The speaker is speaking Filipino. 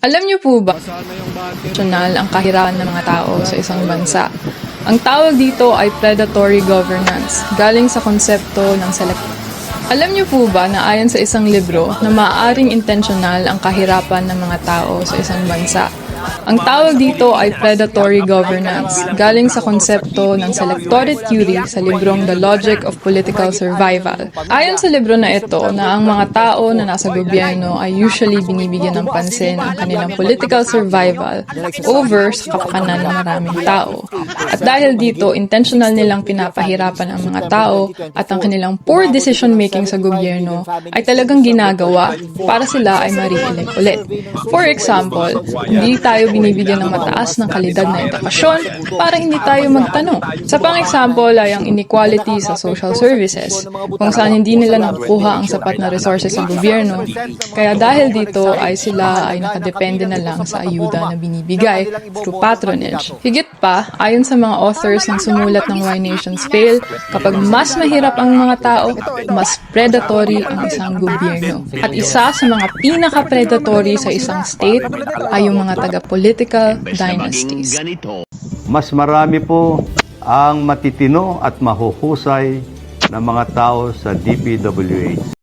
Alam niyo po ba, nasyonal ang kahirapan ng mga tao sa isang bansa? Ang tawag dito ay predatory governance, galing sa konsepto ng Alam niyo po ba na ayon sa isang libro na maaaring intensyonal ang kahirapan ng mga tao sa isang bansa? Ang tawag dito ay predatory governance, galing sa konsepto ng Selectore Theory sa librong The Logic of Political Survival. Ayon sa libro na ito na ang mga tao na nasa gobyerno ay usually binibigyan ng pansin ang kanilang political survival over sa kapakanan ng maraming tao. At dahil dito, intentional nilang pinapahirapan ang mga tao at ang kanilang poor decision-making sa gobyerno ay talagang ginagawa para sila ay ma-re-elect ulit. For example, hindi tayo binibigyan ng mataas ng kalidad na edukasyon para hindi tayo magtanong. Sa pang-example ay ang inequality sa social services, kung saan hindi nila nakukuha ang sapat na resources sa gobyerno, kaya dahil dito ay sila ay nakadepende na lang sa ayuda na binibigay through patronage. Higit pa, ayon sa mga authors ng sumulat ng Why Nations Fail, kapag mas mahirap ang mga tao, mas predatory ang isang gobyerno. At isa sa mga pinaka-predatory sa isang state ay yung mga taga-political dynasties. Mas marami po ang matitino at mahuhusay na mga tao sa DPWH.